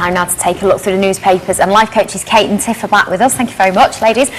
time now to take a look through the newspapers, and life coaches Kate and Tiff are back with us. Thank you very much, ladies.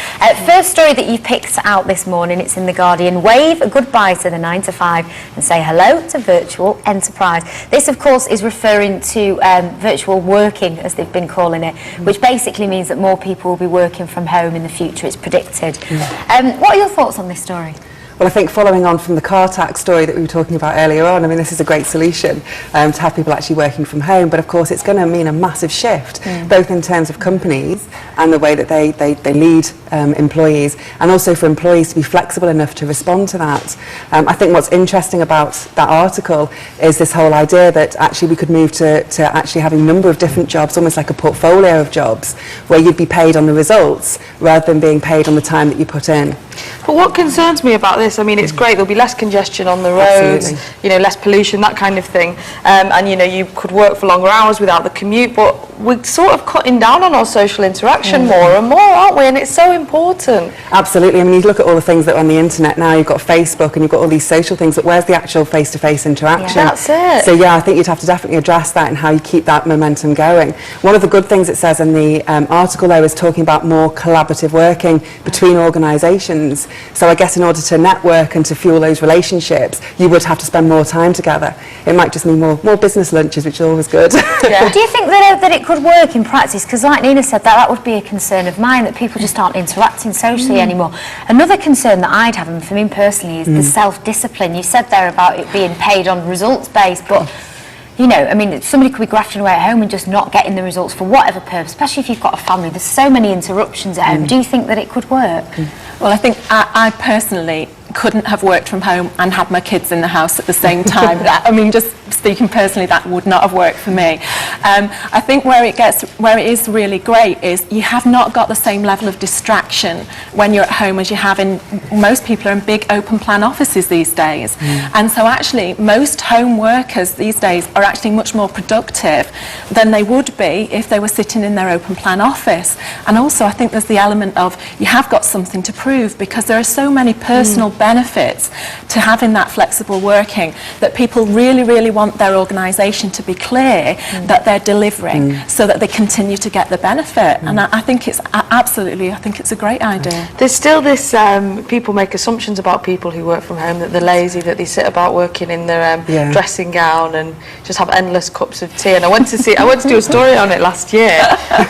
First story that you've picked out this morning, it's in The Guardian. Wave goodbye to the 9 to 5 and say hello to virtual enterprise. This, of course, is referring to virtual working, as they've been calling it, which basically means that more people will be working from home in the future, it's predicted. What are your thoughts on this story? Well, I think following on from the car tax story that we were talking about earlier on, I mean, this is a great solution to have people actually working from home, but of course it's going to mean a massive shift, both in terms of companies and the way that they lead employees, and also for employees to be flexible enough to respond to that. I think what's interesting about that article is this whole idea that actually we could move to actually having a number of different jobs, almost like a portfolio of jobs, where you'd be paid on the results rather than being paid on the time that you put in. But what concerns me about this, I mean, it's great, there'll be less congestion on the roads, you know, less pollution, that kind of thing, and you know, you could work for longer hours without the commute, but we're sort of cutting down on our social interaction more and more, aren't we? And it's so important. Absolutely. I mean, you look at all the things that are on the internet now, you've got Facebook and you've got all these social things, but where's the actual face-to-face interaction? Yeah, that's it. So yeah, I think you'd have to definitely address that and how you keep that momentum going. One of the good things it says in the article though is talking about more collaborative working between organisations. So I guess in order to network and to fuel those relationships, you would have to spend more time together. It might just mean more business lunches, which is always good. Yeah. Do you think that it could work in practice? Because like Nina said, that would be a concern of mine, that people just aren't interacting socially anymore. Another concern that I'd have, and for me personally, is the self-discipline. You said there about it being paid on results-based, but you know, I mean, somebody could be grafting away at home and just not getting the results for whatever purpose, especially if you've got a family. There's so many interruptions at home. Do you think that it could work? Well, I think I personally couldn't have worked from home and had my kids in the house at the same time. I mean, just speaking personally, that would not have worked for me. I think where it is really great is you have not got the same level of distraction when you're at home as you have in, most people are in big open plan offices these days. And so actually most home workers these days are actually much more productive than they would be if they were sitting in their open plan office. And also I think there's the element of you have got something to prove, because there are so many personal benefits to having that flexible working that people really, really want their organisation to be clear that they're delivering so that they continue to get the benefit. And I think it's absolutely, I think it's a great idea. There's still this, people make assumptions about people who work from home, that they're lazy, that they sit about working in their dressing gown and just have endless cups of tea. And I went to do a story on it last year,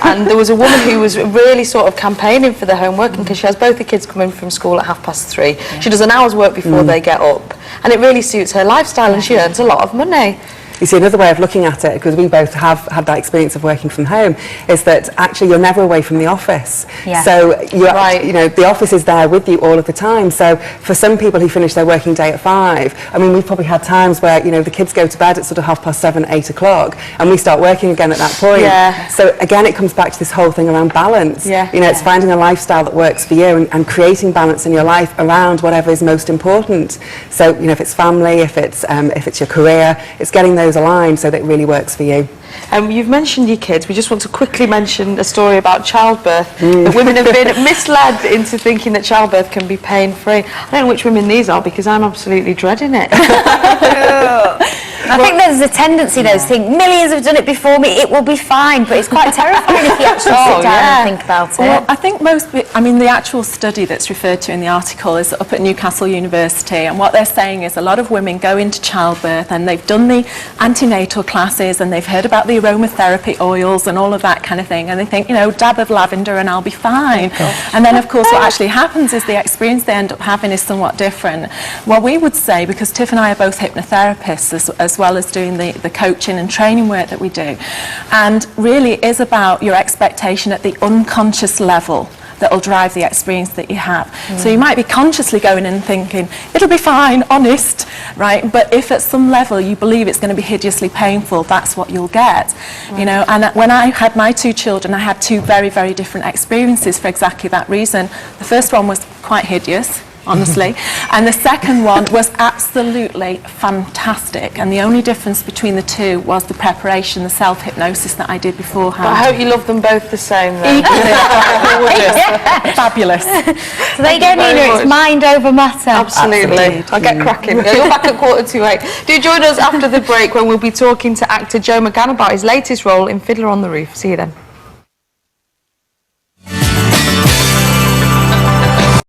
and there was a woman who was really sort of campaigning for the home working, because she has both the kids coming from school at 3:30. She does an hour's work before they get up, and it really suits her lifestyle, and she earns a lot of money. You see, another way of looking at it, because we both have had that experience of working from home, is that actually you're never away from the office. So you're, you know, the office is there with you all of the time. So for some people who finish their working day at 5, I mean, we've probably had times where, you know, the kids go to bed at sort of 7:30, 8 o'clock, and we start working again at that point. So again, it comes back to this whole thing around balance. You know, it's finding a lifestyle that works for you and creating balance in your life around whatever is most important. So, you know, if it's family, if it's your career, it's getting those aligned so that it really works for you. You've mentioned your kids. We just want to quickly mention a story about childbirth. That women have been misled into thinking that childbirth can be pain-free. I don't know which women these are, because I'm absolutely dreading it. I think there's a tendency though to think millions have done it before me, it will be fine, but it's quite terrifying if you actually sit down and think about it. Well, I think the actual study that's referred to in the article is up at Newcastle University, and what they're saying is a lot of women go into childbirth and they've done the antenatal classes and they've heard about the aromatherapy oils and all of that kind of thing, and they think, you know, dab of lavender and I'll be fine. And then of course what actually happens is the experience they end up having is somewhat different. Well, we would say, because Tiff and I are both hypnotherapists as well as doing the coaching and training work that we do, and really it is about your expectation at the unconscious level that will drive the experience that you have. So you might be consciously going in and thinking, it'll be fine, honest, right? But if at some level you believe it's going to be hideously painful, that's what you'll get. You know, and when I had my 2 children, I had 2 very, very different experiences for exactly that reason. The first one was quite hideous. honestly. And the second one was absolutely fantastic. And the only difference between the two was the preparation, the self-hypnosis that I did beforehand. But I hope you love them both the same then. Fabulous. So there you go, Nina, it's mind over matter. Absolutely. I'll get cracking. You're back at 8:15. Do join us after the break when we'll be talking to actor Joe McGann about his latest role in Fiddler on the Roof. See you then.